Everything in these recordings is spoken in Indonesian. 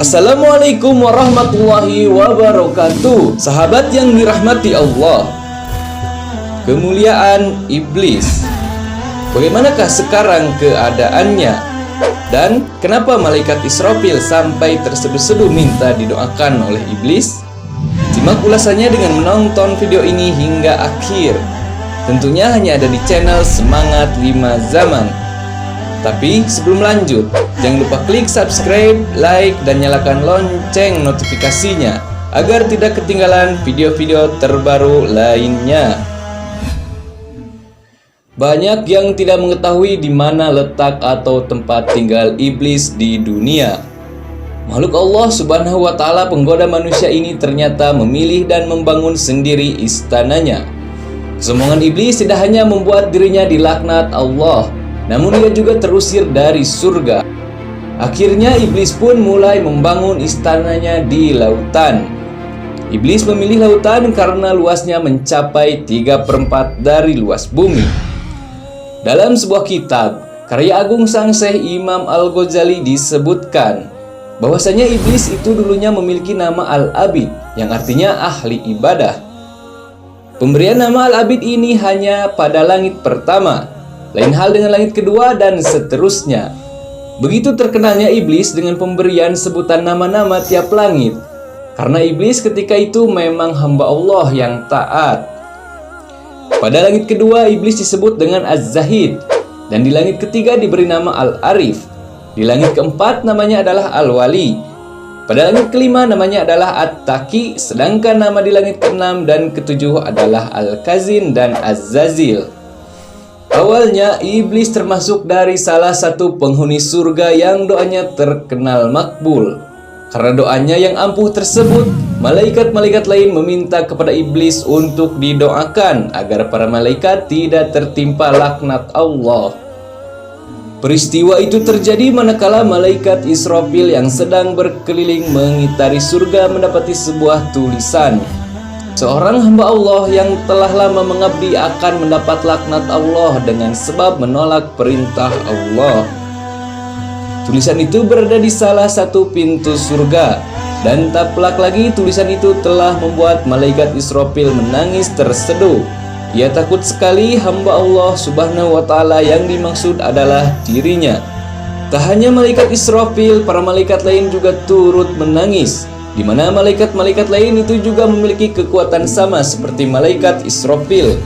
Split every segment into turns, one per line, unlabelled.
Assalamualaikum warahmatullahi wabarakatuh. Sahabat yang dirahmati Allah, kemuliaan iblis, bagaimanakah sekarang keadaannya? Dan kenapa malaikat Israfil sampai terseduh-seduh minta didoakan oleh iblis? Simak ulasannya dengan menonton video ini hingga akhir. Tentunya hanya ada di channel Semangat 5 Zaman. Tapi sebelum lanjut, jangan lupa klik subscribe, like, dan nyalakan lonceng notifikasinya agar tidak ketinggalan video-video terbaru lainnya. Banyak yang tidak mengetahui di mana letak atau tempat tinggal iblis di dunia. Makhluk Allah Subhanahu wa Ta'ala, penggoda manusia ini, ternyata memilih dan membangun sendiri istananya. Kesombongan iblis tidak hanya membuat dirinya dilaknat Allah, namun ia juga terusir dari surga. Akhirnya iblis pun mulai membangun istananya di lautan. Iblis memilih lautan karena luasnya mencapai 3/4 dari luas bumi. Dalam sebuah kitab karya agung sang Syekh Imam Al-Ghazali disebutkan bahwasanya iblis itu dulunya memiliki nama Al-Abid, yang artinya ahli ibadah. Pemberian nama Al-Abid ini hanya pada langit pertama, lain hal dengan langit kedua, dan seterusnya. Begitu terkenalnya iblis dengan pemberian sebutan nama-nama tiap langit, karena iblis ketika itu memang hamba Allah yang taat. Pada langit kedua iblis disebut dengan Az-Zahid, dan di langit ketiga diberi nama Al-Arif. Di langit keempat namanya adalah Al-Wali. Pada langit kelima namanya adalah At-Taqi, sedangkan nama di langit keenam dan ketujuh adalah Al-Kazin dan Az-Zazil. Awalnya iblis termasuk dari salah satu penghuni surga yang doanya terkenal makbul. Karena doanya yang ampuh tersebut, malaikat-malaikat lain meminta kepada iblis untuk didoakan agar para malaikat tidak tertimpa laknat Allah. Peristiwa itu terjadi manakala malaikat Israfil yang sedang berkeliling mengitari surga mendapati sebuah tulisan. Seorang hamba Allah yang telah lama mengabdi akan mendapat laknat Allah dengan sebab menolak perintah Allah. Tulisan itu berada di salah satu pintu surga, dan tak pelak lagi tulisan itu telah membuat malaikat Israfil menangis terseduh. Ia takut sekali hamba Allah Subhanahu wa Ta'ala yang dimaksud adalah dirinya. Tak hanya malaikat Israfil, para malaikat lain juga turut menangis, di mana malaikat-malaikat lain itu juga memiliki kekuatan sama seperti malaikat Israfil.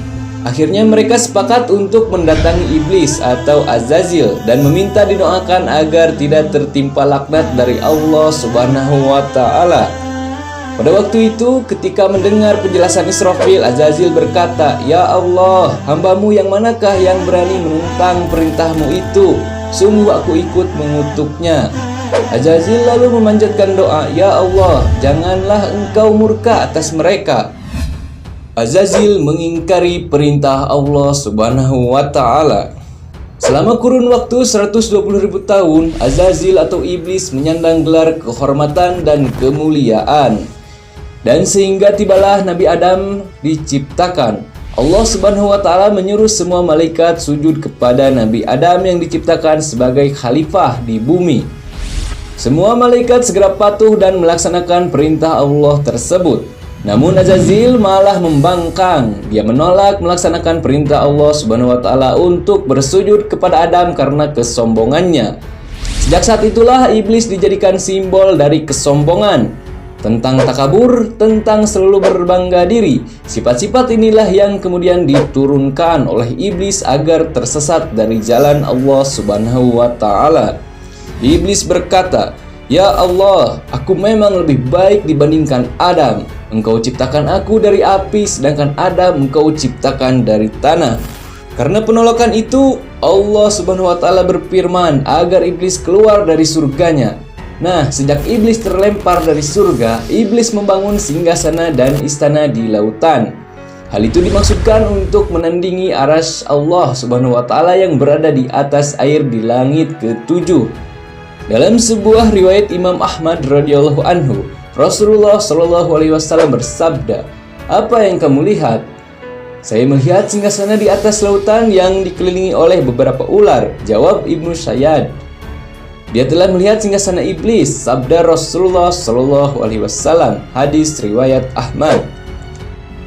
Akhirnya mereka sepakat untuk mendatangi iblis atau Azazil dan meminta didoakan agar tidak tertimpa laknat dari Allah Subhanahu wa Ta'ala. Pada waktu itu, ketika mendengar penjelasan Israfil, Azazil berkata, "Ya Allah, hambamu yang manakah yang berani menentang perintahmu itu? Sungguh aku ikut mengutuknya." Azazil lalu memanjatkan doa, "Ya Allah, janganlah engkau murka atas mereka." Azazil mengingkari perintah Allah Subhanahu wa Ta'ala. Selama kurun waktu 120.000 tahun, Azazil atau iblis menyandang gelar kehormatan dan kemuliaan. Dan sehingga tibalah Nabi Adam diciptakan. Allah Subhanahu wa Ta'ala menyuruh semua malaikat sujud kepada Nabi Adam yang diciptakan sebagai khalifah di bumi. Semua malaikat segera patuh dan melaksanakan perintah Allah tersebut. Namun Azazil malah membangkang. Dia menolak melaksanakan perintah Allah Subhanahu wa Ta'ala untuk bersujud kepada Adam karena kesombongannya. Sejak saat itulah iblis dijadikan simbol dari kesombongan, tentang takabur, tentang selalu berbangga diri. Sifat-sifat inilah yang kemudian diturunkan oleh iblis agar tersesat dari jalan Allah Subhanahu wa Ta'ala. Iblis berkata, "Ya Allah, aku memang lebih baik dibandingkan Adam. Engkau ciptakan aku dari api, sedangkan Adam engkau ciptakan dari tanah." Karena penolakan itu, Allah Subhanahu wa Ta'ala berfirman agar iblis keluar dari surganya. Nah, sejak iblis terlempar dari surga, iblis membangun singgasana dan istana di lautan. Hal itu dimaksudkan untuk menandingi arasy Allah Subhanahu wa Ta'ala yang berada di atas air di langit ke-7. Dalam sebuah riwayat Imam Ahmad radhiyallahu anhu, Rasulullah shallallahu alaihi wasallam bersabda, "Apa yang kamu lihat?" "Saya melihat singgasana di atas lautan yang dikelilingi oleh beberapa ular," jawab Ibnu Sayyad. Dia telah melihat singgasana iblis, sabda Rasulullah Shallallahu Alaihi Wasallam, hadis riwayat Ahmad.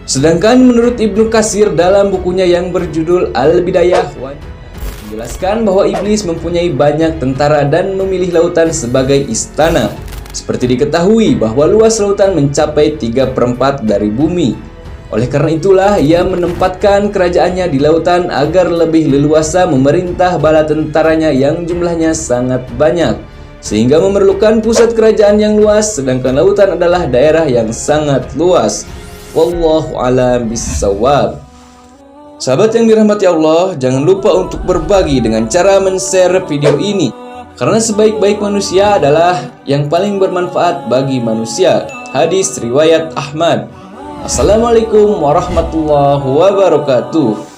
Sedangkan menurut Ibnu Katsir dalam bukunya yang berjudul Al-Bidayah menjelaskan bahwa iblis mempunyai banyak tentara dan memilih lautan sebagai istana. Seperti diketahui bahwa luas lautan mencapai 3/4 dari bumi. Oleh karena itulah ia menempatkan kerajaannya di lautan agar lebih leluasa memerintah bala tentaranya yang jumlahnya sangat banyak, sehingga memerlukan pusat kerajaan yang luas, sedangkan lautan adalah daerah yang sangat luas. Wallahu a'lam bishawab. Sahabat yang dirahmati Allah, jangan lupa untuk berbagi dengan cara men-share video ini, karena sebaik-baik manusia adalah yang paling bermanfaat bagi manusia. Hadis riwayat Ahmad. Assalamualaikum warahmatullahi wabarakatuh.